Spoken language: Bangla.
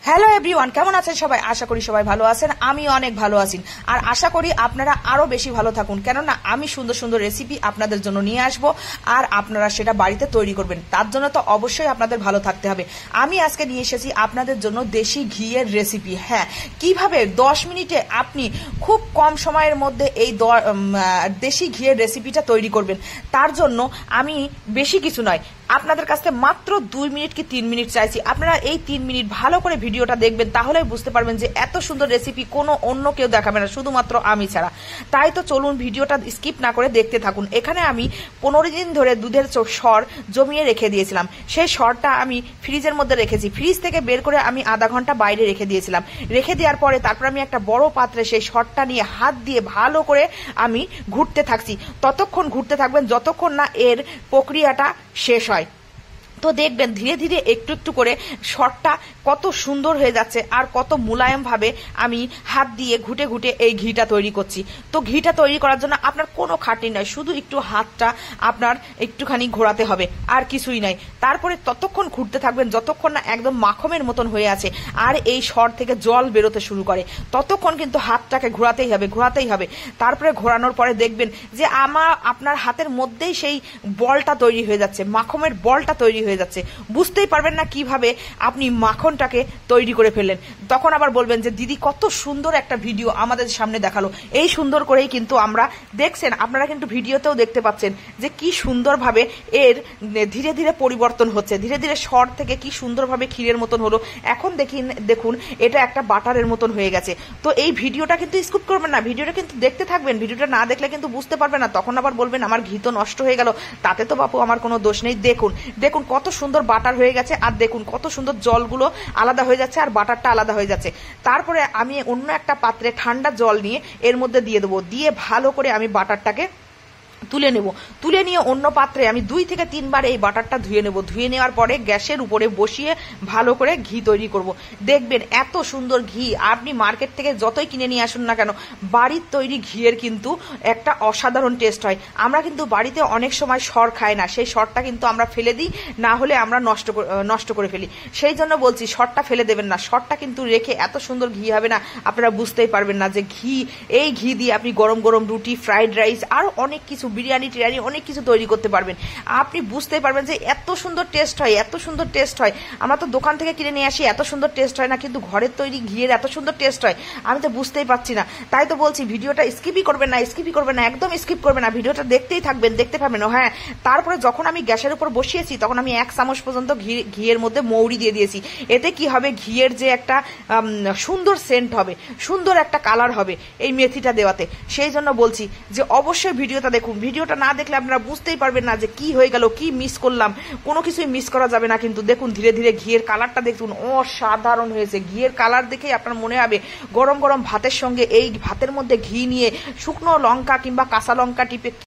হ্যালো এভরিওয়ান, কেমন আছেন সবাই? আশা করি সবাই ভালো আছেন, আমি অনেক ভালো আছি। আর আশা করি আপনারা আরো বেশি ভালো থাকুন, কেননা আমি সুন্দর সুন্দর রেসিপি আপনাদের জন্য নিয়ে আসব আর আপনারা সেটা বাড়িতে তৈরি করবেন। তার জন্য তো অবশ্যই আপনাদের ভালো থাকতে হবে। আমি আজকে নিয়ে এসেছি আপনাদের জন্য দেশি ঘিয়ের রেসিপি। হ্যাঁ, কিভাবে 10 মিনিটে আপনি খুব কম সময়ের মধ্যে এই দেশি ঘিয়ের রেসিপিটা তৈরি করবেন। তার জন্য আমি বেশি কিছু নয়, আপনাদের কাছে মাত্র 2 মিনিট কি 3 মিনিট চাইছি। আপনারা এই 3 মিনিট ভালো করে ভিডিওটা দেখবেন, তাহলে বুঝতে পারবেন যে এত সুন্দর রেসিপি কোনো অন্য কেউ দেখাবে না, শুধুমাত্র আমি ছাড়া। তাই তো চলুন ভিডিওটা স্কিপ না করে দেখতে থাকুন। এখানে আমি 15 দিন ধরে দুধের সর জমিয়ে রেখে দিয়েছিলাম। সেই সরটা আমি ফ্রিজের মধ্যে রেখেছি। ফ্রিজ থেকে বের করে আমি আধা ঘন্টা বাইরে রেখে দিয়েছিলাম। রেখে দেওয়ার পরে তারপর আমি একটা বড় পাত্রে সেই সরটা নিয়ে হাত দিয়ে ভালো করে আমি ঘুরতে থাকছি। ততক্ষণ ঘুরতে থাকবেন যতক্ষণ না এর প্রক্রিয়াটা শেষ হয়। তো দেখবেন ধীরে ধীরে একটু একটু করে সরটা কত সুন্দর হয়ে যাচ্ছে আর কত মুলায়ম ভাবে আমি হাত দিয়ে ঘুটে ঘুটে এই ঘিটা তৈরি করছি। তো ঘিটা তৈরি করার জন্য আপনার কোনো খাটনি নয়, শুধু একটু হাতটা আপনার একটুখানি ঘোরাতে হবে, আর কিছুই নাই। তারপরে ততক্ষণ ঘুরতে থাকবেন যতক্ষণ না একদম মাখনের মতন হয়ে আছে আর এই সর থেকে জল বেরোতে শুরু করে। ততক্ষণ কিন্তু হাতটাকে ঘোরাতেই হবে, ঘোরাতেই হবে। তারপরে ঘোরানোর পরে দেখবেন যে আপনার হাতের মধ্যেই সেই বলটা তৈরি হয়ে যাচ্ছে, মাখনের বলটা তৈরি হয়ে যাচ্ছে। বুঝতেই পারবেন না কিভাবে আপনি মাখনটাকে তৈরি করে ফেললেন। তখন আবার বলবেন যে দিদি কত সুন্দর একটা ভিডিও আমাদের সামনে দেখালো। এই সুন্দর করেই কিন্তু আমরা দেখছেন, আপনারা কিন্তু ভিডিওতেও দেখতে পাচ্ছেন যে কি সুন্দরভাবে এর ধীরে ধীরে পরিবর্তন হচ্ছে। ধীরে ধীরে সর থেকে কি সুন্দরভাবে ক্ষীরের মতন হলো। এখন দেখুন এটা একটা বাটারের মতন হয়ে গেছে। তো এই ভিডিওটা কিন্তু স্কিপ করবেন না, ভিডিওটা কিন্তু দেখতে থাকবেন। ভিডিওটা না দেখলে কিন্তু বুঝতে পারবেন না। তখন আবার বলবেন আমার ঘি তো নষ্ট হয়ে গেল। তাতে তো বাপু আমার কোনো দোষ নেই। দেখুন দেখুন কত সুন্দর বাটার হয়ে গেছে, আর দেখুন কত সুন্দর জলগুলো আলাদা হয়ে যাচ্ছে আর বাটারটা আলাদা হয়ে যাচ্ছে। তারপরে আমি অন্য একটা পাত্রে ঠান্ডা জল নিয়ে এর মধ্যে দিয়ে দেবো। দিয়ে ভালো করে আমি বাটারটাকে তুলে নেব। তুলে নিয়ে অন্য পাত্রে আমি 2 থেকে 3 বার এই বাটারটা ধুয়ে নেব। ধুয়ে নেওয়ার পরে গ্যাসের উপরে বসিয়ে ভালো করে ঘি তৈরি করব। দেখবেন এত সুন্দর ঘি, আপনি মার্কেট থেকে যতই কিনে নিয়ে আসুন না কেন, বাড়ির তৈরি ঘিয়ের কিন্তু একটা অসাধারণ টেস্ট হয়। আমরা কিন্তু বাড়িতে অনেক সময় সর খাই না, সেই সরটা কিন্তু আমরা ফেলে দিই, না হলে আমরা নষ্ট করে ফেলি। সেই জন্য বলছি সরটা ফেলে দেবেন না, সরটা কিন্তু রেখে এত সুন্দর ঘি হবে না, আপনারা বুঝতেই পারবেন না যে এই ঘি দিয়ে আপনি গরম গরম রুটি, ফ্রাইড রাইস আর অনেক কিছু, বিরিয়ানি টিরিয়ানি অনেক কিছু তৈরি করতে পারবেন। আপনি বুঝতেই পারবেন যে এত সুন্দর টেস্ট হয়, এত সুন্দর টেস্ট হয়। আমরা তো দোকান থেকে কিনে নিয়ে আসি, এত সুন্দর টেস্ট হয় না, কিন্তু ঘরের তৈরি ঘিয়ের এত সুন্দর টেস্ট হয় আমি তো বুঝতেই পারছি না। তাই তো বলছি ভিডিওটা স্কিপই করবেন না, স্কিপই করবেন না, একদম স্কিপ করবেন না। ভিডিওটা দেখতেই থাকবেন, দেখতে পাবেন। হ্যাঁ, তারপরে যখন আমি গ্যাসের উপর বসিয়েছি তখন আমি 1 চামচ পর্যন্ত ঘিয়ের মধ্যে মৌরি দিয়ে দিয়েছি। এতে কি হবে, ঘিয়ের যে একটা সুন্দর সেন্ট হবে, সুন্দর একটা কালার হবে এই মেথিটা দেওয়াতে। সেই জন্য বলছি যে অবশ্যই ভিডিওটা দেখুন। ভিডিওটা না দেখলে আপনারা বুঝতেই পারবেন না যে কি হয়ে গেল, কি মিস করলাম। কোনো কিছুই মিস করা যাবে না। কিন্তু দেখুন ধীরে ধীরে ঘিয়ের কালারটা দেখুন, অসাধারণ হয়েছে। ঘিয়ের কালার দেখেই আপনার মনে হবে গরম গরম ভাতের সঙ্গে এই ভাতের মধ্যে ঘি নিয়ে শুকনো লঙ্কা কিংবা কাঁচা লঙ্কা টিপে